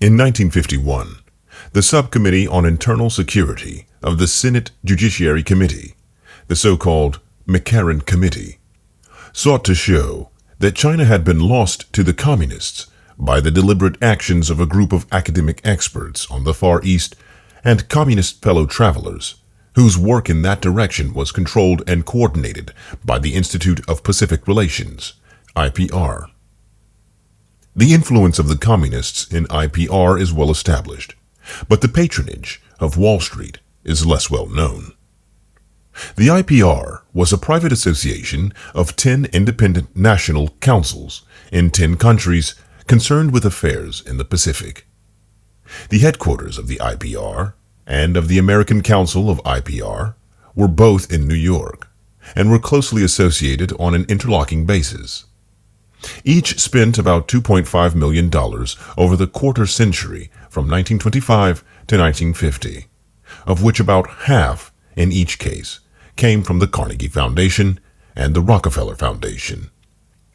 In 1951, the Subcommittee on Internal Security of the Senate Judiciary Committee, the so-called McCarran Committee, sought to show that China had been lost to the communists by the deliberate actions of a group of academic experts on the Far East and communist fellow travelers, whose work in that direction was controlled and coordinated by the Institute of Pacific Relations, IPR. The influence of the communists in IPR is well established, but the patronage of Wall Street is less well known. The IPR was a private association of 10 independent national councils in 10 countries concerned with affairs in the Pacific. The headquarters of the IPR and of the American Council of IPR were both in New York and were closely associated on an interlocking basis. Each spent about $2.5 million over the quarter century from 1925 to 1950, of which about half, in each case, came from the Carnegie Foundation and the Rockefeller Foundation,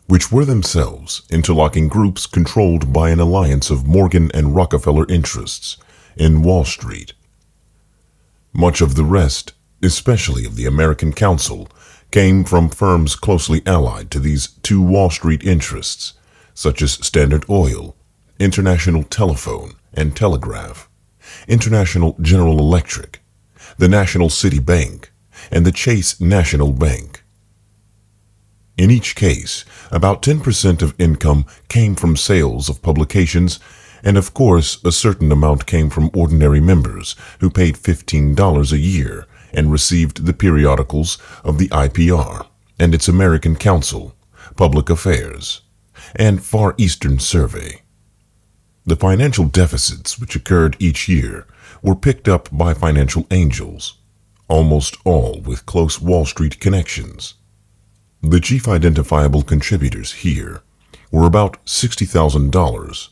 which were themselves interlocking groups controlled by an alliance of Morgan and Rockefeller interests in Wall Street. Much of the rest, especially of the American Council, came from firms closely allied to these two Wall Street interests, such as Standard Oil, International Telephone and Telegraph, International General Electric, the National City Bank, and the Chase National Bank. In each case, about 10% of income came from sales of publications, and of course a certain amount came from ordinary members who paid $15 a year and received the periodicals of the IPR and its American Council, Public Affairs, and Far Eastern Survey. The financial deficits which occurred each year were picked up by financial angels, almost all with close Wall Street connections. The chief identifiable contributors here were about $60,000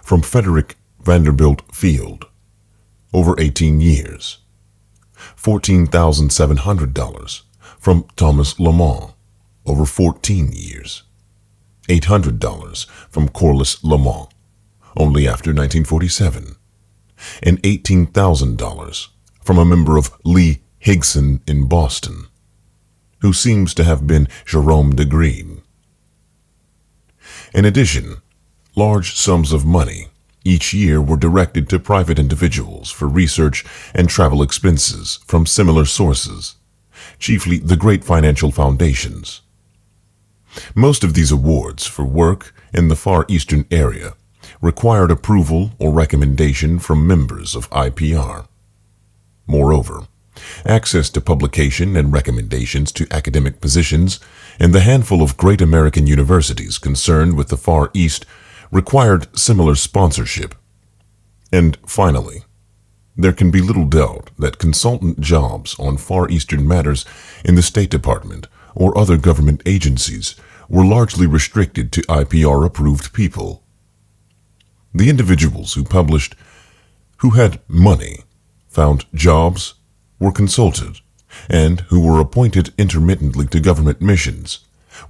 from Frederick Vanderbilt Field over 18 years, $14,700 from Thomas Lamont over 14 years, $800 from Corliss Lamont only after 1947, and $18,000 from a member of Lee Higson in Boston, who seems to have been Jerome Greene. In addition, large sums of money each year were directed to private individuals for research and travel expenses from similar sources, chiefly the great financial foundations. Most of these awards for work in the Far Eastern area required approval or recommendation from members of IPR. Moreover, access to publication and recommendations to academic positions in the handful of great American universities concerned with the Far East required similar sponsorship. And finally, there can be little doubt that consultant jobs on Far Eastern matters in the State Department or other government agencies were largely restricted to IPR-approved people. The individuals who published, who had money, found jobs, were consulted, and who were appointed intermittently to government missions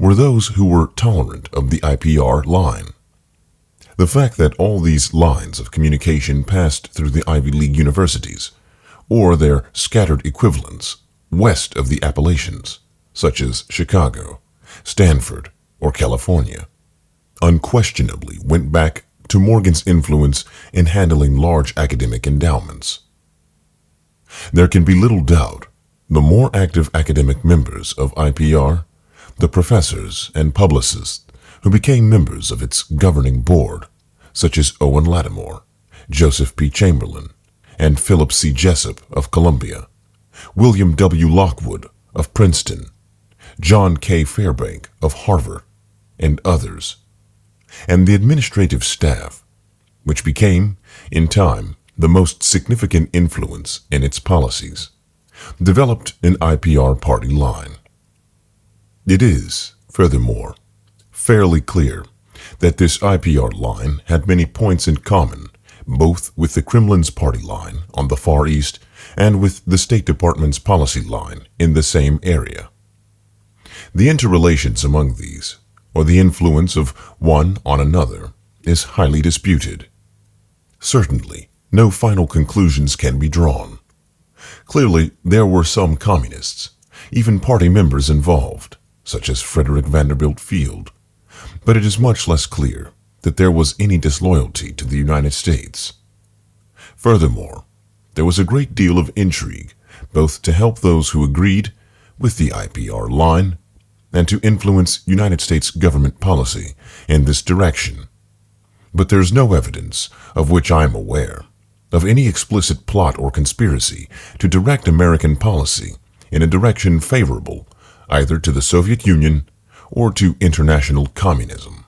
were those who were tolerant of the IPR line. The fact that all these lines of communication passed through the Ivy League universities, or their scattered equivalents west of the Appalachians, such as Chicago, Stanford, or California, unquestionably went back to Morgan's influence in handling large academic endowments. There can be little doubt the more active academic members of IPR, the professors and publicists who became members of its governing board, such as Owen Lattimore, Joseph P. Chamberlain, and Philip C. Jessup of Columbia, William W. Lockwood of Princeton, John K. Fairbank of Harvard, and others, and the administrative staff, which became, in time, the most significant influence in its policies, developed an IPR party line. It is, furthermore, fairly clear that this IPR line had many points in common both with the Kremlin's party line on the Far East and with the State Department's policy line in the same area. The interrelations among these, or the influence of one on another, is highly disputed. Certainly, no final conclusions can be drawn. Clearly, there were some communists, even party members involved, such as Frederick Vanderbilt Field, but it is much less clear that there was any disloyalty to the United States. Furthermore, there was a great deal of intrigue, both to help those who agreed with the IPR line and to influence United States government policy in this direction. But there's no evidence, of which I am aware, of any explicit plot or conspiracy to direct American policy in a direction favorable either to the Soviet Union or to international communism.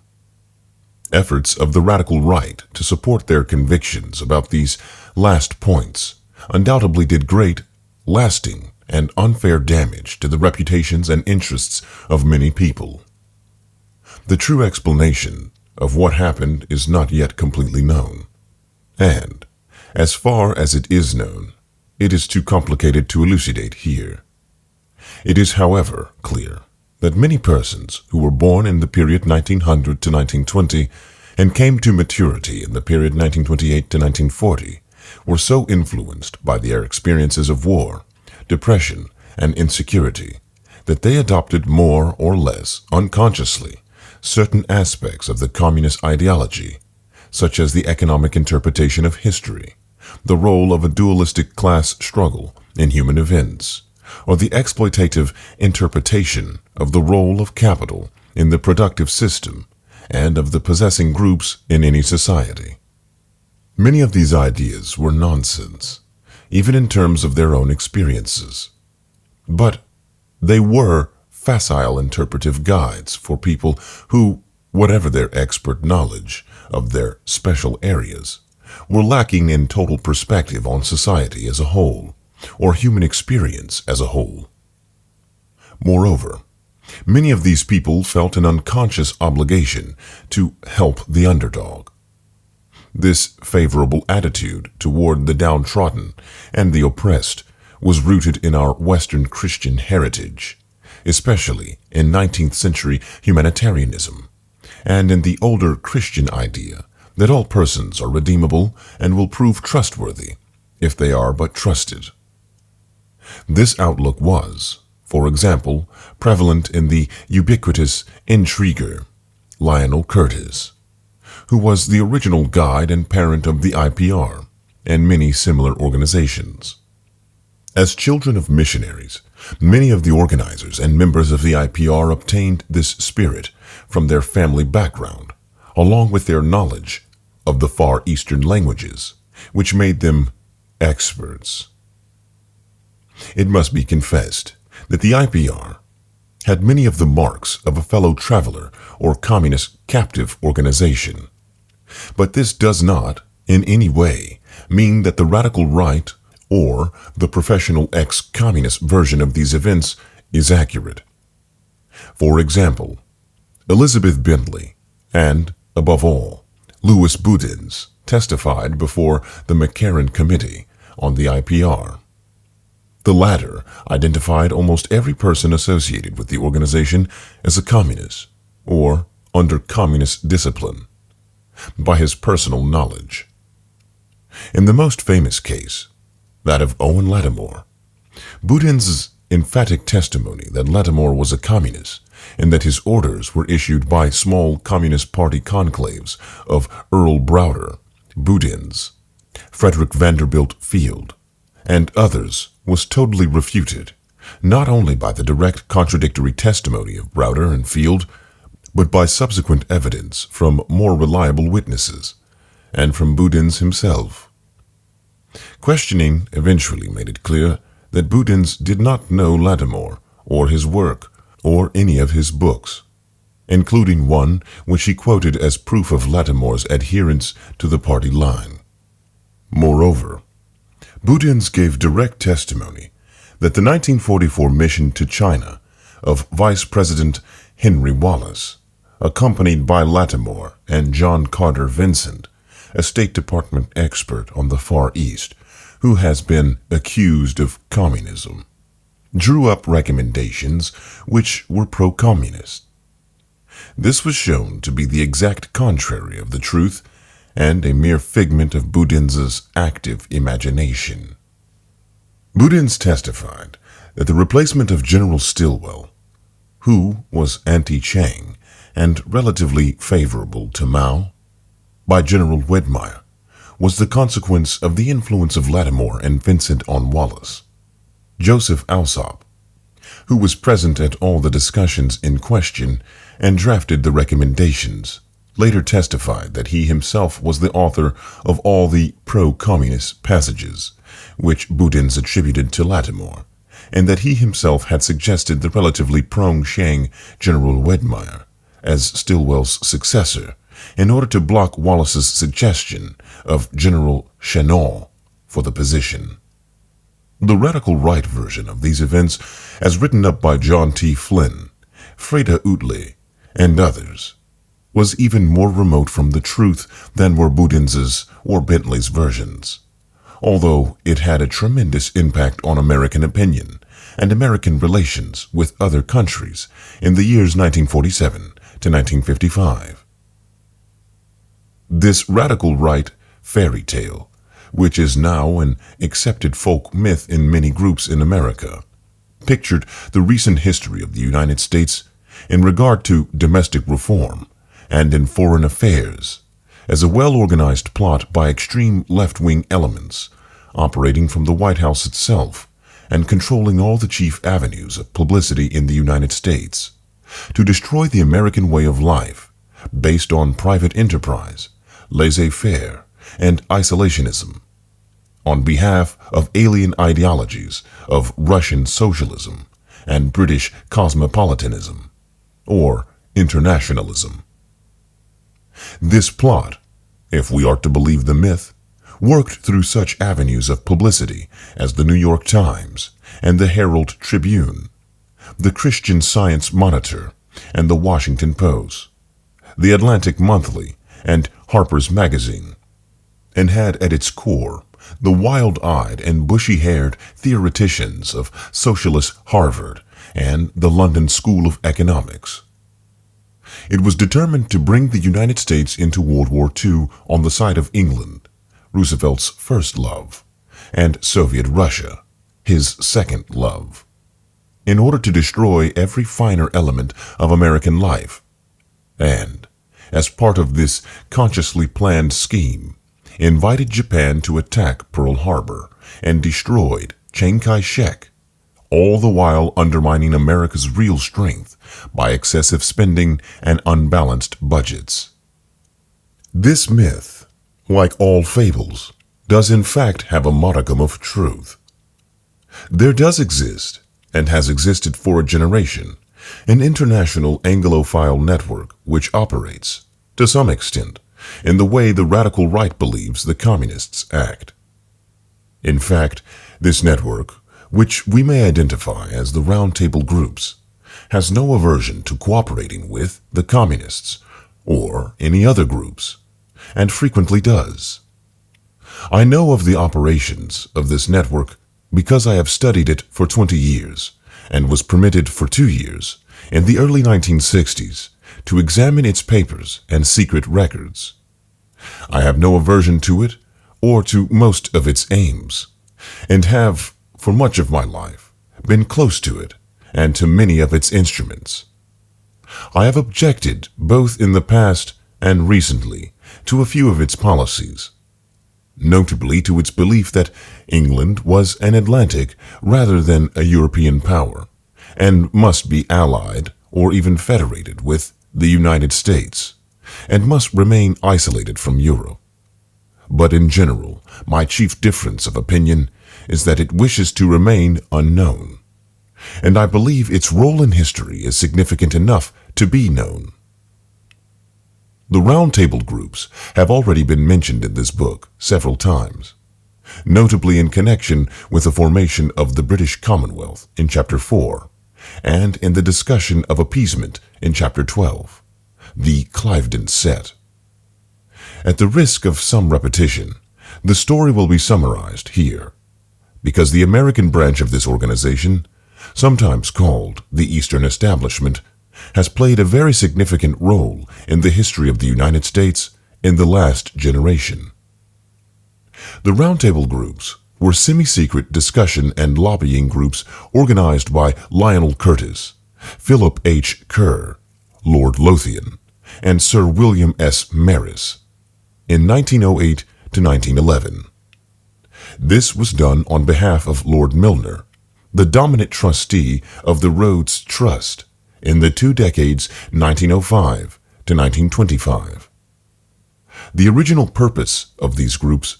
Efforts of the radical right to support their convictions about these last points undoubtedly did great, lasting, and unfair damage to the reputations and interests of many people. The true explanation of what happened is not yet completely known, and, as far as it is known, it is too complicated to elucidate here. It is, however, clear that many persons who were born in the period 1900 to 1920 and came to maturity in the period 1928 to 1940 were so influenced by their experiences of war, depression, and insecurity that they adopted more or less unconsciously certain aspects of the communist ideology, such as the economic interpretation of history, the role of a dualistic class struggle in human events, or the exploitative interpretation of the role of capital in the productive system and of the possessing groups in any society. Many of these ideas were nonsense, even in terms of their own experiences. But they were facile interpretive guides for people who, whatever their expert knowledge of their special areas, were lacking in total perspective on society as a whole, or human experience as a whole. Moreover, many of these people felt an unconscious obligation to help the underdog. This favorable attitude toward the downtrodden and the oppressed was rooted in our Western Christian heritage, especially in 19th century humanitarianism, and in the older Christian idea that all persons are redeemable and will prove trustworthy if they are but trusted. This outlook was, for example, prevalent in the ubiquitous intriguer Lionel Curtis, who was the original guide and parent of the IPR and many similar organizations. As children of missionaries, many of the organizers and members of the IPR obtained this spirit from their family background, along with their knowledge of the Far Eastern languages, which made them experts. It must be confessed that the IPR had many of the marks of a fellow traveler or communist captive organization. But this does not, in any way, mean that the radical right or the professional ex-communist version of these events is accurate. For example, Elizabeth Bentley and, above all, Louis Boudins testified before the McCarran Committee on the IPR. The latter identified almost every person associated with the organization as a communist or under communist discipline by his personal knowledge. In the most famous case, that of Owen Lattimore, Boudin's emphatic testimony that Lattimore was a communist and that his orders were issued by small Communist Party conclaves of Earl Browder, Boudins, Frederick Vanderbilt Field, and others was totally refuted, not only by the direct contradictory testimony of Browder and Field, but by subsequent evidence from more reliable witnesses, and from Boudins himself. Questioning eventually made it clear that Boudins did not know Lattimore or his work or any of his books, including one which he quoted as proof of Lattimore's adherence to the party line. Moreover, Boudins gave direct testimony that the 1944 mission to China of Vice President Henry Wallace, accompanied by Lattimore and John Carter Vincent, a State Department expert on the Far East, who has been accused of communism, drew up recommendations which were pro-communist. This was shown to be the exact contrary of the truth, and a mere figment of Boudin's active imagination. Boudin testified that the replacement of General Stilwell, who was anti-Chiang and relatively favorable to Mao, by General Wedmeyer, was the consequence of the influence of Lattimore and Vincent on Wallace. Joseph Alsop, who was present at all the discussions in question and drafted the recommendations, later testified that he himself was the author of all the pro-communist passages, which Boudin attributed to Lattimore, and that he himself had suggested the relatively pro-Chiang General Wedmeyer as Stilwell's successor in order to block Wallace's suggestion of General Chennault for the position. The radical right version of these events, as written up by John T. Flynn, Freda Utley, and others, was even more remote from the truth than were Boudin's or Bentley's versions, although it had a tremendous impact on American opinion and American relations with other countries in the years 1947 to 1955. This radical right fairy tale, which is now an accepted folk myth in many groups in America, pictured the recent history of the United States in regard to domestic reform and in foreign affairs as a well-organized plot by extreme left-wing elements operating from the White House itself and controlling all the chief avenues of publicity in the United States to destroy the American way of life based on private enterprise, laissez-faire, and isolationism, on behalf of alien ideologies of Russian socialism and British cosmopolitanism, or internationalism. This plot, if we are to believe the myth, worked through such avenues of publicity as the New York Times and the Herald Tribune, the Christian Science Monitor and the Washington Post, the Atlantic Monthly and Harper's Magazine, and had at its core the wild-eyed and bushy-haired theoreticians of socialist Harvard and the London School of Economics. It was determined to bring the United States into World War II on the side of England, Roosevelt's first love, and Soviet Russia, his second love, in order to destroy every finer element of American life, and, as part of this consciously planned scheme, invited Japan to attack Pearl Harbor and destroyed Chiang Kai-shek, all the while undermining America's real strength by excessive spending and unbalanced budgets. This myth, like all fables, does in fact have a modicum of truth. There does exist, and has existed for a generation, an international Anglophile network which operates, to some extent, in the way the radical right believes the communists act. In fact, this network, which we may identify as the Round Table groups, has no aversion to cooperating with the communists or any other groups, and frequently does. I know of the operations of this network because I have studied it for 20 years and was permitted for 2 years in the early 1960s to examine its papers and secret records. I have no aversion to it or to most of its aims, and have, for much of my life, been close to it and to many of its instruments. I have objected both in the past and recently to a few of its policies, notably to its belief that England was an Atlantic rather than a European power, and must be allied or even federated with the United States, and must remain isolated from Europe. But in general, my chief difference of opinion is that it wishes to remain unknown, and I believe its role in history is significant enough to be known. The Round Table groups have already been mentioned in this book several times, notably in connection with the formation of the British Commonwealth in Chapter 4, and in the discussion of appeasement in Chapter 12, the Cliveden set. At the risk of some repetition, the story will be summarized here, because the American branch of this organization, sometimes called the Eastern Establishment, has played a very significant role in the history of the United States in the last generation. The roundtable groups were semi-secret discussion and lobbying groups organized by Lionel Curtis, Philip H. Kerr, Lord Lothian, and Sir William S. Maris in 1908 to 1911. This was done on behalf of Lord Milner, the dominant trustee of the Rhodes Trust in the 2 decades 1905 to 1925. The original purpose of these groups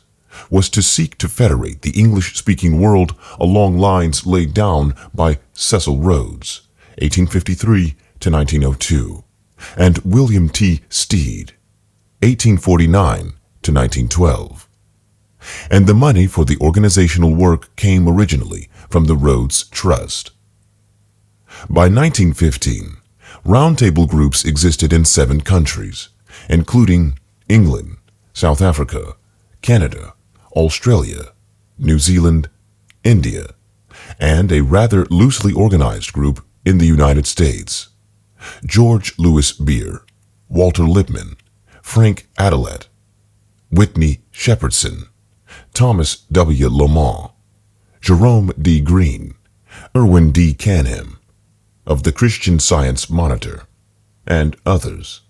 was to seek to federate the English-speaking world along lines laid down by Cecil Rhodes, 1853 to 1902, and William T. Stead, 1849 to 1912. And the money for the organizational work came originally from the Rhodes Trust. By 1915, roundtable groups existed in 7 countries, including England, South Africa, Canada, Australia, New Zealand, India, and a rather loosely organized group in the United States. George Louis Beer, Walter Lippmann, Frank Adelet, Whitney Shepherdson, Thomas W. Lamont, Jerome D. Greene, Irwin D. Canham, of the Christian Science Monitor, and others.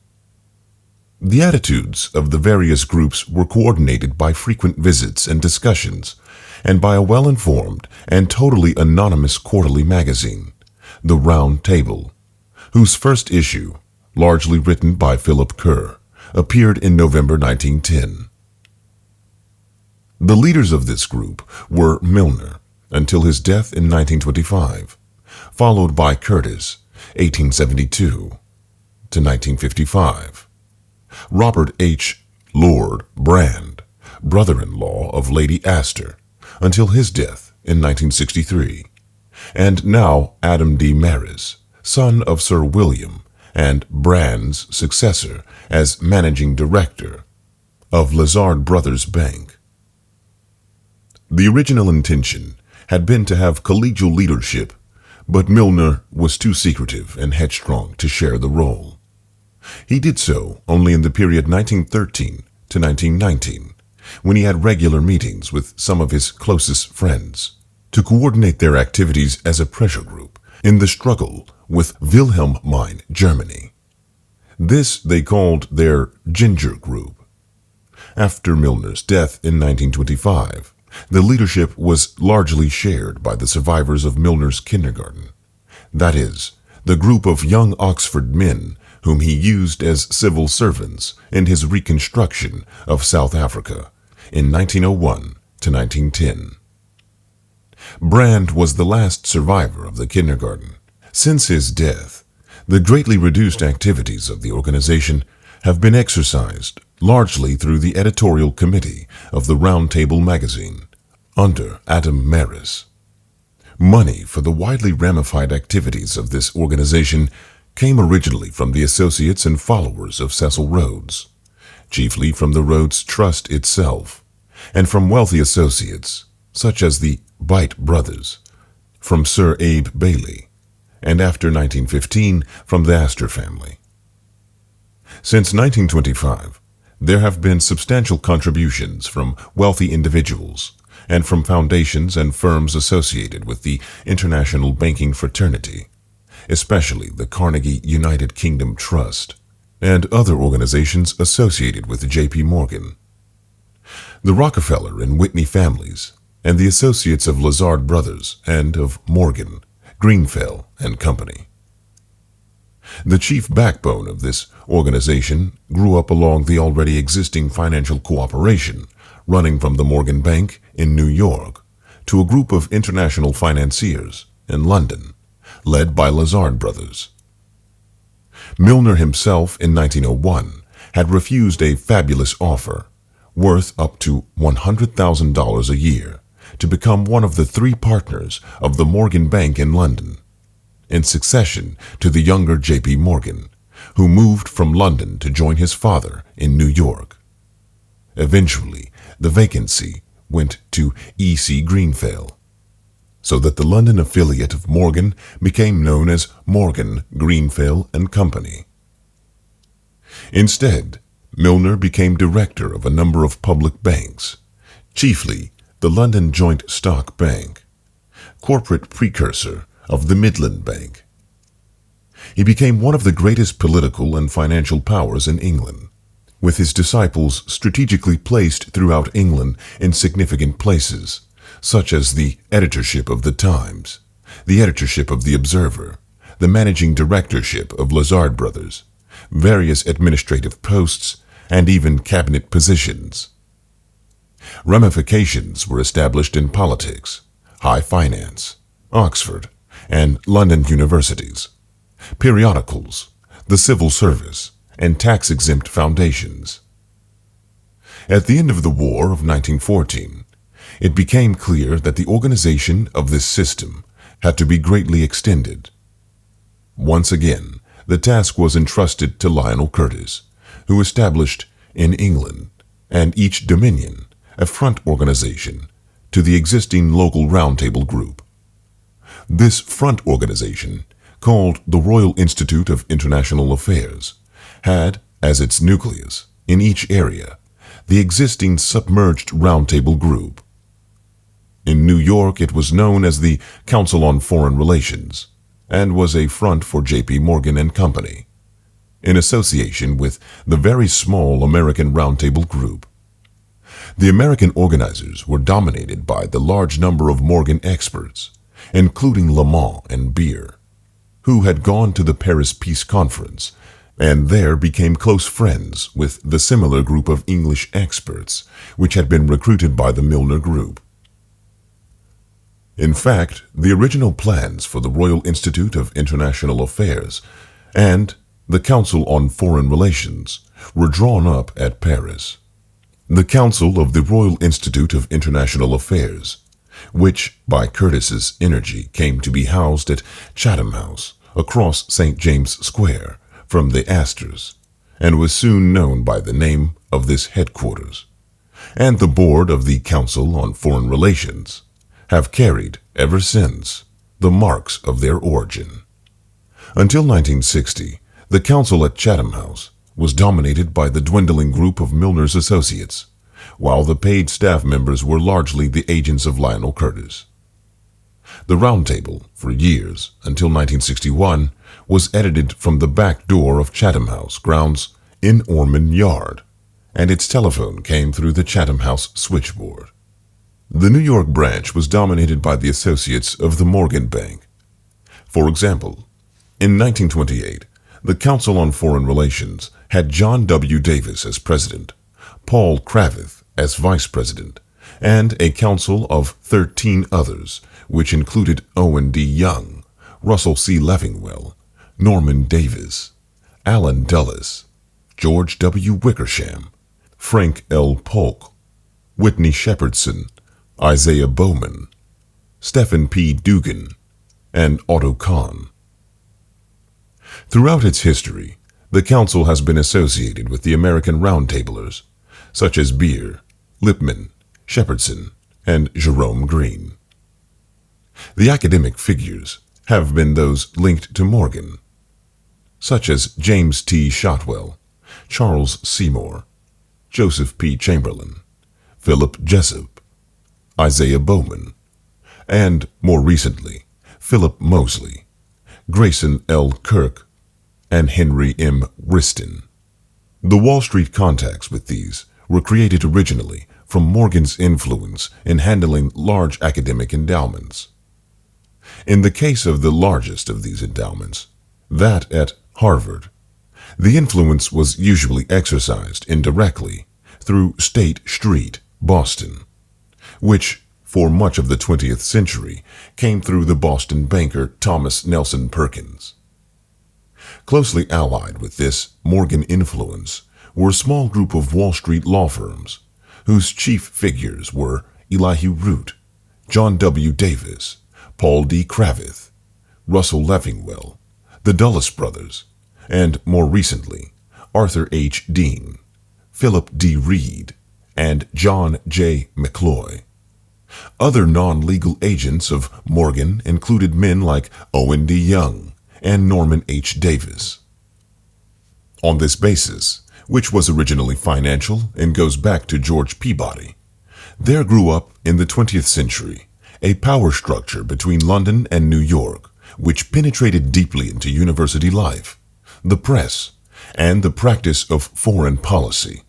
The attitudes of the various groups were coordinated by frequent visits and discussions, and by a well-informed and totally anonymous quarterly magazine, The Round Table, whose first issue, largely written by Philip Kerr, appeared in November 1910. The leaders of this group were Milner, until his death in 1925, followed by Curtis, 1872 to 1955, Robert H. Lord Brand, brother-in-law of Lady Astor, until his death in 1963, and now Adam D. Maris, son of Sir William and Brand's successor as managing director of Lazard Brothers Bank. The original intention had been to have collegial leadership, but Milner was too secretive and headstrong to share the role. He did so only in the period 1913 to 1919, when he had regular meetings with some of his closest friends to coordinate their activities as a pressure group in the struggle with Wilhelmine Germany. This they called their Ginger Group. After Milner's death in 1925, the leadership was largely shared by the survivors of Milner's kindergarten, that is, the group of young Oxford men whom he used as civil servants in his reconstruction of South Africa in 1901 to 1910. Brand was the last survivor of the kindergarten. Since his death, the greatly reduced activities of the organization have been exercised largely through the editorial committee of the Round Table magazine, under Adam Maris. Money for the widely ramified activities of this organization came originally from the associates and followers of Cecil Rhodes, chiefly from the Rhodes Trust itself, and from wealthy associates, such as the Bite brothers, from Sir Abe Bailey, and after 1915 from the Astor family. Since 1925, there have been substantial contributions from wealthy individuals and from foundations and firms associated with the international banking fraternity, especially the Carnegie United Kingdom Trust, and other organizations associated with J.P. Morgan. The Rockefeller and Whitney families, and the associates of Lazard Brothers and of Morgan, Greenfell and Company. The chief backbone of this organization grew up along the already existing financial cooperation running from the Morgan Bank in New York to a group of international financiers in London, led by Lazard Brothers. Milner himself in 1901 had refused a fabulous offer, worth up to $100,000 a year, to become one of the 3 partners of the Morgan Bank in London, in succession to the younger J.P. Morgan, who moved from London to join his father in New York. Eventually, the vacancy went to E.C. Greenfell, so that the London affiliate of Morgan became known as Morgan, Greenfell and Company. Instead, Milner became director of a number of public banks, chiefly the London Joint Stock Bank, corporate precursor of the Midland Bank. He became one of the greatest political and financial powers in England, with his disciples strategically placed throughout England in significant places, such as the editorship of the Times, the editorship of the Observer, the managing directorship of Lazard Brothers, various administrative posts, and even cabinet positions. Ramifications were established in politics, high finance, Oxford, and London universities, periodicals, the civil service, and tax-exempt foundations. At the end of the War of 1914, it became clear that the organization of this system had to be greatly extended. Once again, the task was entrusted to Lionel Curtis, who established in England and each dominion a front organization to the existing local roundtable group. This front organization, called the Royal Institute of International Affairs, had as its nucleus, in each area, the existing submerged roundtable group. In New York, it was known as the Council on Foreign Relations, and was a front for J.P. Morgan and Company, in association with the very small American Roundtable Group. The American organizers were dominated by the large number of Morgan experts, including Lamont and Beer, who had gone to the Paris Peace Conference and there became close friends with the similar group of English experts which had been recruited by the Milner Group. In fact, the original plans for the Royal Institute of International Affairs and the Council on Foreign Relations were drawn up at Paris. The Council of the Royal Institute of International Affairs, which by Curtis's energy came to be housed at Chatham House across St. James Square from the Astors, and was soon known by the name of this headquarters, and the Board of the Council on Foreign Relations, have carried, ever since, the marks of their origin. Until 1960, the council at Chatham House was dominated by the dwindling group of Milner's associates, while the paid staff members were largely the agents of Lionel Curtis. The Roundtable, for years, until 1961, was edited from the back door of Chatham House grounds in Ormond Yard, and its telephone came through the Chatham House switchboard. The New York branch was dominated by the associates of the Morgan Bank. For example, in 1928, the Council on Foreign Relations had John W. Davis as president, Paul Cravath as vice president, and a council of 13 others, which included Owen D. Young, Russell C. Leffingwell, Norman Davis, Allen Dulles, George W. Wickersham, Frank L. Polk, Whitney Shepherdson, Isaiah Bowman, Stephen P. Dugan, and Otto Kahn. Throughout its history, the council has been associated with the American Roundtablers, such as Beer, Lippmann, Shepherdson, and Jerome Greene. The academic figures have been those linked to Morgan, such as James T. Shotwell, Charles Seymour, Joseph P. Chamberlain, Philip Jessup, Isaiah Bowman, and, more recently, Philip Mosley, Grayson L. Kirk, and Henry M. Wriston. The Wall Street contacts with these were created originally from Morgan's influence in handling large academic endowments. In the case of the largest of these endowments, that at Harvard, the influence was usually exercised indirectly through State Street, Boston, which for much of the 20th century came through the Boston banker Thomas Nelson Perkins. Closely allied with this Morgan influence were a small group of Wall Street law firms, whose chief figures were Elihu Root, John W. Davis, Paul D. Cravath, Russell Leffingwell, the Dulles brothers, and more recently, Arthur H. Dean, Philip D. Reed, and John J. McCloy. Other non-legal agents of Morgan included men like Owen D. Young and Norman H. Davis. On this basis, which was originally financial and goes back to George Peabody. There grew up, in the 20th century, a power structure between London and New York, which penetrated deeply into university life, the press, and the practice of foreign policy.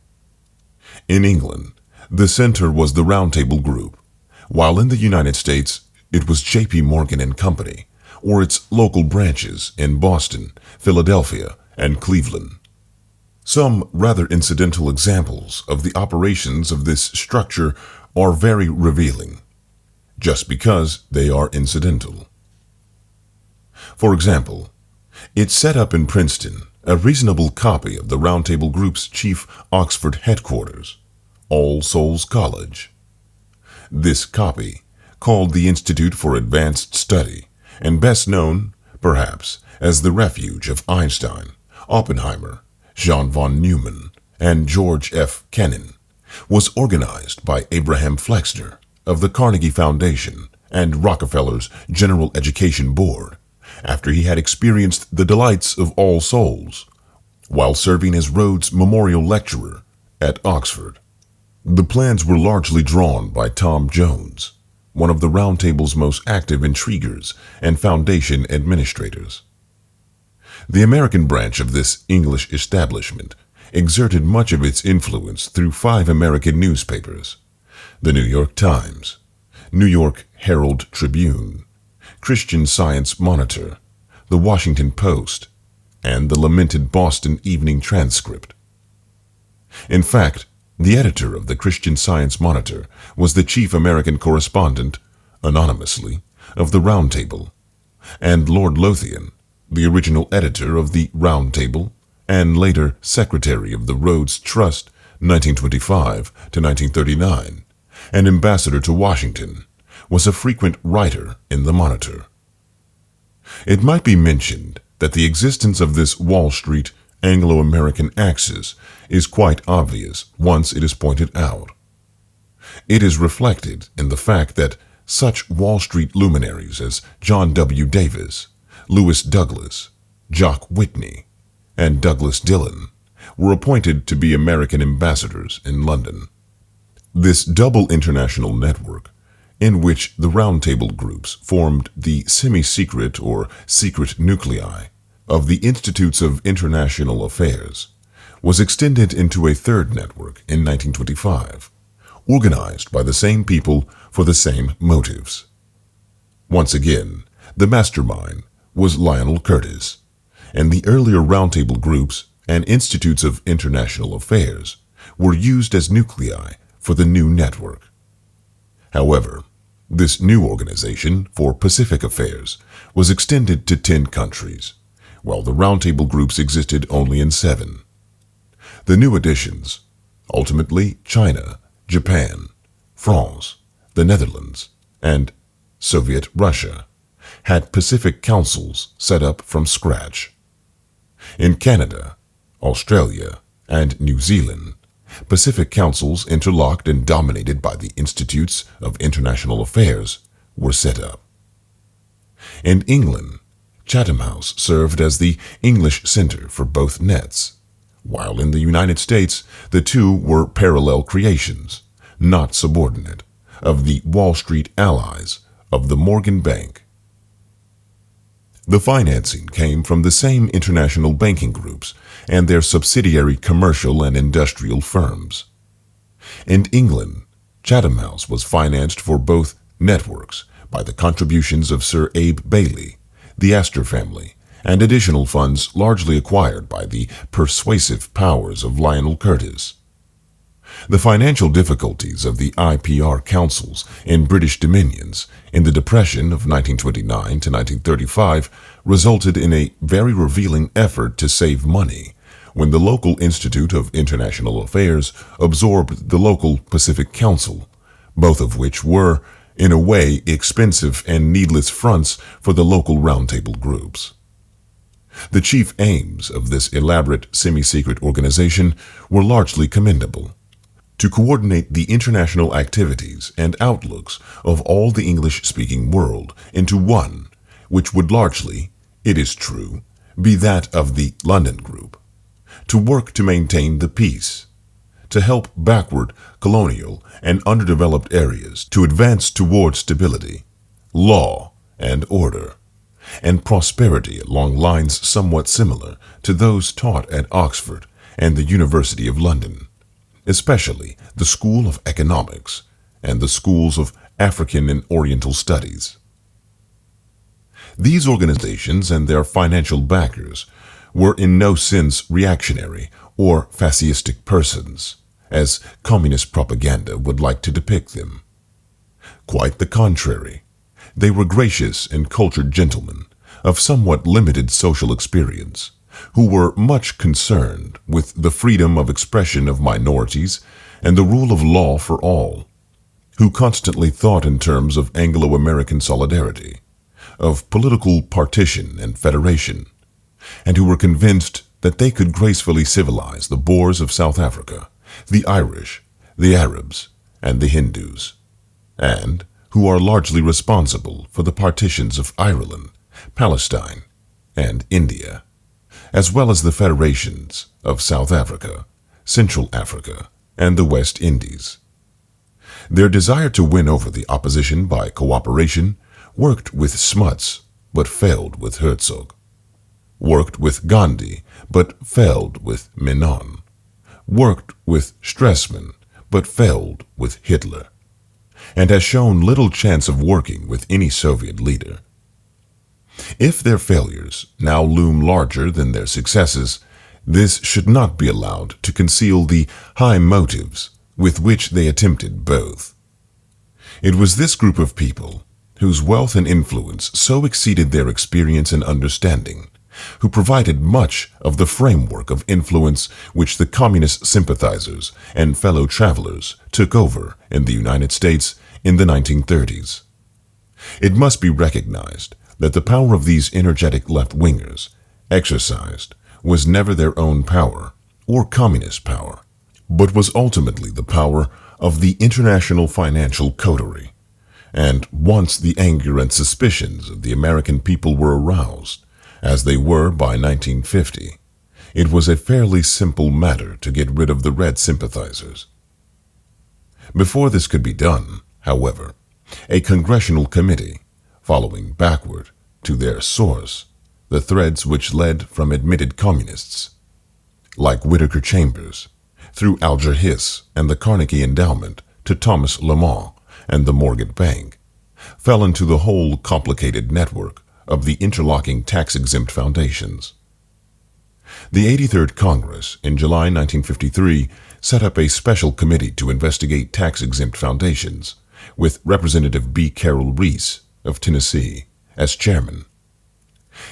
In England, the center was the Round Table Group, while in the United States it was J.P. Morgan and Company, or its local branches in Boston, Philadelphia, and Cleveland. Some rather incidental examples of the operations of this structure are very revealing, just because they are incidental. For example, it set up in Princeton a reasonable copy of the Round Table Group's chief Oxford headquarters, All Souls College. This copy, called the Institute for Advanced Study, and best known, perhaps, as the refuge of Einstein, Oppenheimer, Jean von Neumann, and George F. Kennan, was organized by Abraham Flexner of the Carnegie Foundation and Rockefeller's General Education Board, after he had experienced the delights of All Souls while serving as Rhodes Memorial Lecturer at Oxford. The plans were largely drawn by Tom Jones, one of the Round Table's most active intriguers and foundation administrators. The American branch of this English establishment exerted much of its influence through 5 American newspapers: the New York Times, New York Herald Tribune, Christian Science Monitor, the Washington Post, and the lamented Boston Evening Transcript. In fact, the editor of the Christian Science Monitor was the chief American correspondent, anonymously, of the Round Table, and Lord Lothian, the original editor of the Round Table and later secretary of the Rhodes Trust 1925 to 1939, and ambassador to Washington, was a frequent writer in the Monitor. It might be mentioned that the existence of this Wall Street Anglo-American axis is quite obvious once it is pointed out. It is reflected in the fact that such Wall Street luminaries as John W. Davis, Lewis Douglas, Jock Whitney, and Douglas Dillon were appointed to be American ambassadors in London. This double international network, in which the Round Table groups formed the semi-secret or secret nuclei of the Institutes of International Affairs, was extended into a third network in 1925, organized by the same people for the same motives. Once again, the mastermind was Lionel Curtis, and the earlier Round Table groups and Institutes of International Affairs were used as nuclei for the new network. However, this new organization for Pacific affairs was extended to 10 countries, while the Round Table groups existed only in 7. The new additions, ultimately China, Japan, France, the Netherlands, and Soviet Russia, had Pacific councils set up from scratch. In Canada, Australia, and New Zealand, Pacific councils interlocked and dominated by the Institutes of International Affairs were set up. In England, Chatham House served as the English center for both nets, while in the United States the two were parallel creations, not subordinate, of the Wall Street allies of the Morgan Bank. The financing came from the same international banking groups and their subsidiary commercial and industrial firms. In England, Chatham House was financed for both networks by the contributions of Sir Abe Bailey, the Astor family, and additional funds largely acquired by the persuasive powers of Lionel Curtis. The financial difficulties of the IPR councils in British dominions in the Depression of 1929 to 1935 resulted in a very revealing effort to save money when the local Institute of International Affairs absorbed the local Pacific Council, both of which were, in a way, expensive and needless fronts for the local Round Table groups. The chief aims of this elaborate semi-secret organization were largely commendable: to coordinate the international activities and outlooks of all the English-speaking world into one, which would largely, it is true, be that of the London Group, to work to maintain the peace, to help backward, colonial, and underdeveloped areas to advance toward stability, law and order, and prosperity along lines somewhat similar to those taught at Oxford and the University of London, especially the School of Economics and the schools of African and Oriental Studies. These organizations and their financial backers were in no sense reactionary or fascistic persons, as communist propaganda would like to depict them. Quite the contrary. They were gracious and cultured gentlemen of somewhat limited social experience, who were much concerned with the freedom of expression of minorities and the rule of law for all, who constantly thought in terms of Anglo-American solidarity, of political partition and federation, and who were convinced that they could gracefully civilize the Boers of South Africa, the Irish, the Arabs, and the Hindus, and who are largely responsible for the partitions of Ireland, Palestine, and India, as well as the federations of South Africa, Central Africa, and the West Indies. Their desire to win over the opposition by cooperation worked with Smuts, but failed with Herzog, worked with Gandhi, but failed with Menon, worked with Stresemann, but failed with Hitler, and has shown little chance of working with any Soviet leader. If their failures now loom larger than their successes, this should not be allowed to conceal the high motives with which they attempted both. It was this group of people, whose wealth and influence so exceeded their experience and understanding, who provided much of the framework of influence which the communist sympathizers and fellow travelers took over in the United States in the 1930s. It must be recognized that the power of these energetic left-wingers exercised was never their own power or communist power, but was ultimately the power of the international financial coterie. And once the anger and suspicions of the American people were aroused, as they were by 1950, it was a fairly simple matter to get rid of the red sympathizers. Before this could be done, however, a Congressional committee, following backward to their source the threads which led from admitted communists, like Whittaker Chambers, through Alger Hiss and the Carnegie Endowment to Thomas Lamont and the Morgan Bank, fell into the whole complicated network of the interlocking tax-exempt foundations. The 83rd Congress in July 1953 set up a special committee to investigate tax-exempt foundations, with Representative B. Carroll Reese of Tennessee as chairman.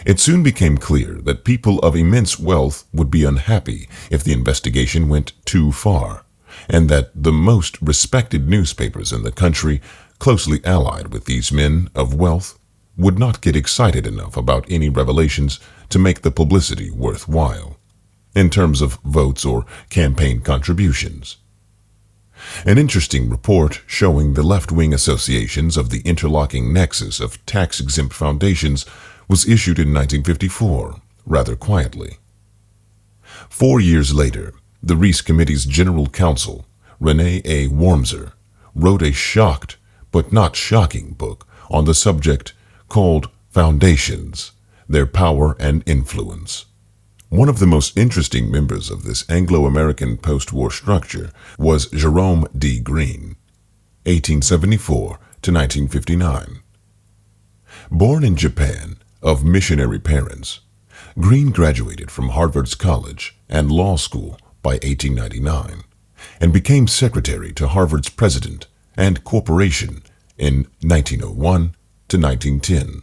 It soon became clear that people of immense wealth would be unhappy if the investigation went too far, and that the most respected newspapers in the country, closely allied with these men of wealth, would not get excited enough about any revelations to make the publicity worthwhile, in terms of votes or campaign contributions. An interesting report showing the left-wing associations of the interlocking nexus of tax-exempt foundations was issued in 1954, rather quietly. 4 years later, the Reese Committee's General Counsel, Rene A. Wormser, wrote a shocked but not shocking book on the subject called Foundations, Their Power and Influence. One of the most interesting members of this Anglo-American post-war structure was Jerome D. Greene, 1874 to 1959. Born in Japan of missionary parents, Greene graduated from Harvard's College and Law School by 1899 and became secretary to Harvard's president and corporation in 1901 to 1910.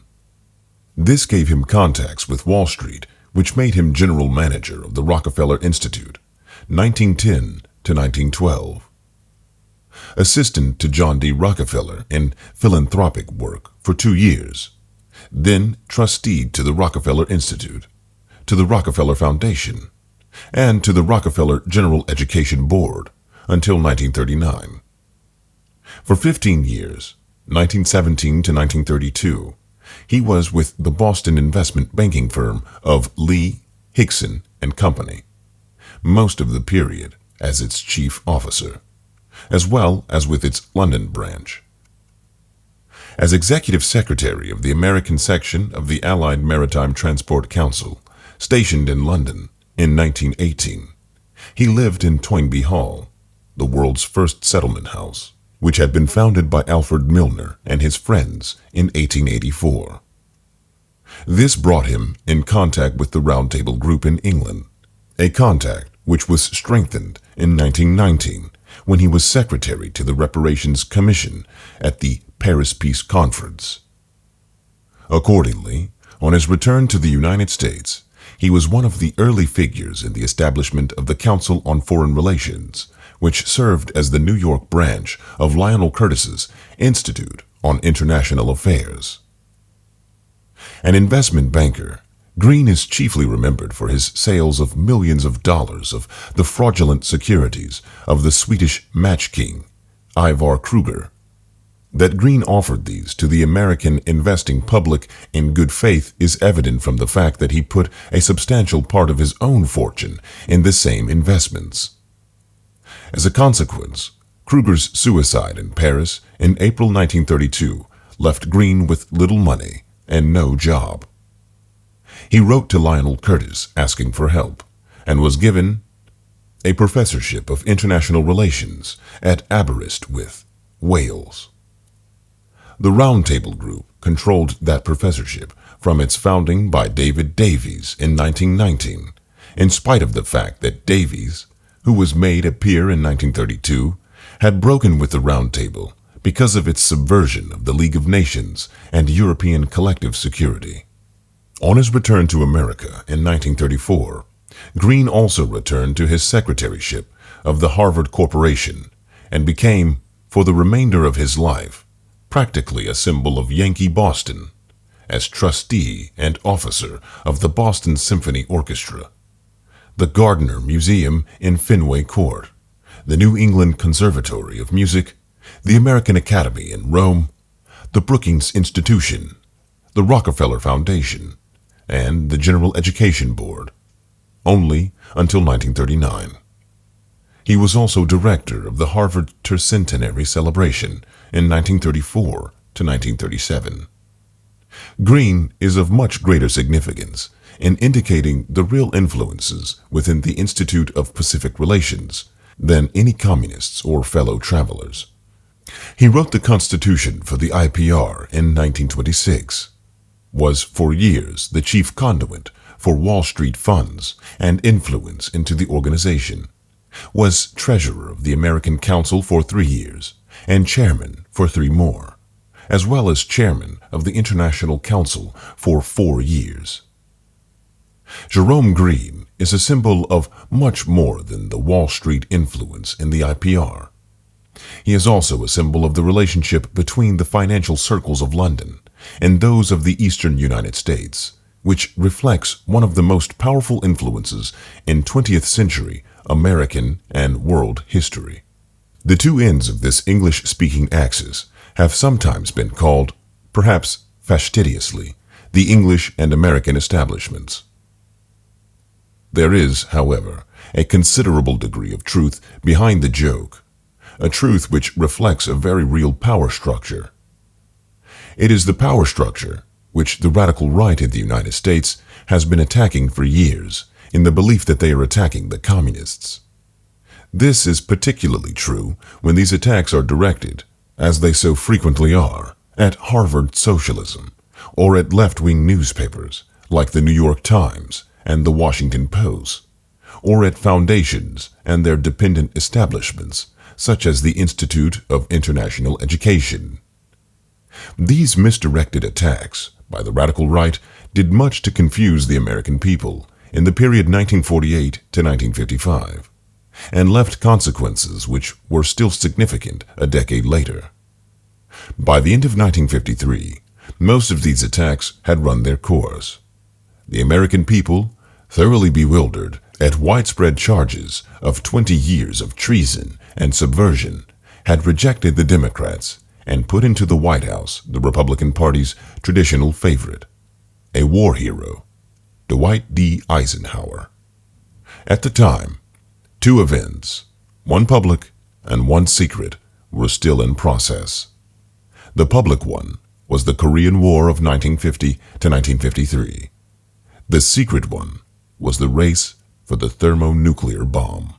This gave him contacts with Wall Street, which made him general manager of the Rockefeller Institute, 1910 to 1912. Assistant to John D. Rockefeller in philanthropic work for 2 years, then trustee to the Rockefeller Institute, to the Rockefeller Foundation, and to the Rockefeller General Education Board until 1939. For 15 years, 1917 to 1932, he was with the Boston investment banking firm of Lee, Hickson and Company, most of the period as its chief officer, as well as with its London branch. As Executive Secretary of the American section of the Allied Maritime Transport Council, stationed in London in 1918, he lived in Toynbee Hall, the world's first settlement house, which had been founded by Alfred Milner and his friends in 1884. This brought him in contact with the Round Table Group in England, a contact which was strengthened in 1919 when he was secretary to the Reparations Commission at the Paris Peace Conference. Accordingly, on his return to the United States, he was one of the early figures in the establishment of the Council on Foreign Relations, which served as the New York branch of Lionel Curtis's Institute on International Affairs. An investment banker, Greene is chiefly remembered for his sales of millions of dollars of the fraudulent securities of the Swedish match king, Ivar Kruger. That Greene offered these to the American investing public in good faith is evident from the fact that he put a substantial part of his own fortune in the same investments. As a consequence, Kruger's suicide in Paris in April 1932 left Greene with little money and no job. He wrote to Lionel Curtis asking for help and was given a professorship of international relations at Aberystwyth, Wales. The Round Table Group controlled that professorship from its founding by David Davies in 1919, in spite of the fact that Davies, who was made a peer in 1932, had broken with the Round Table because of its subversion of the League of Nations and European collective security. On his return to America in 1934, Greene also returned to his secretaryship of the Harvard Corporation and became, for the remainder of his life, practically a symbol of Yankee Boston, as trustee and officer of the Boston Symphony Orchestra, the Gardner Museum in Fenway Court, the New England Conservatory of Music, the American Academy in Rome, the Brookings Institution, the Rockefeller Foundation, and the General Education Board, only until 1939. He was also director of the Harvard Tercentenary Celebration in 1934 to 1937. Greene is of much greater significance in indicating the real influences within the Institute of Pacific Relations than any communists or fellow travelers. He wrote the Constitution for the IPR in 1926, was for years the chief conduit for Wall Street funds and influence into the organization, was treasurer of the American Council for 3 years and chairman for 3 more, as well as chairman of the International Council for 4 years. Jerome Greene is a symbol of much more than the Wall Street influence in the IPR. He is also a symbol of the relationship between the financial circles of London and those of the eastern United States, which reflects one of the most powerful influences in 20th century American and world history. The two ends of this English-speaking axis have sometimes been called, perhaps fastidiously, the English and American establishments. There is, however, a considerable degree of truth behind the joke, a truth which reflects a very real power structure. It is the power structure which the radical right in the United States has been attacking for years in the belief that they are attacking the communists. This is particularly true when these attacks are directed, as they so frequently are, at Harvard socialism or at left-wing newspapers like the New York Times and the Washington Post, or at foundations and their dependent establishments such as the Institute of International Education. These misdirected attacks by the radical right did much to confuse the American people in the period 1948 to 1955, and left consequences which were still significant a decade later. By the end of 1953, most of these attacks had run their course. The American people, thoroughly bewildered at widespread charges of 20 years of treason and subversion, had rejected the Democrats and put into the White House the Republican Party's traditional favorite, a war hero, Dwight D. Eisenhower. At the time, Two events, one public and one secret, were still in process. The public one was the Korean War of 1950 to 1953. The secret one was the race for the thermonuclear bomb.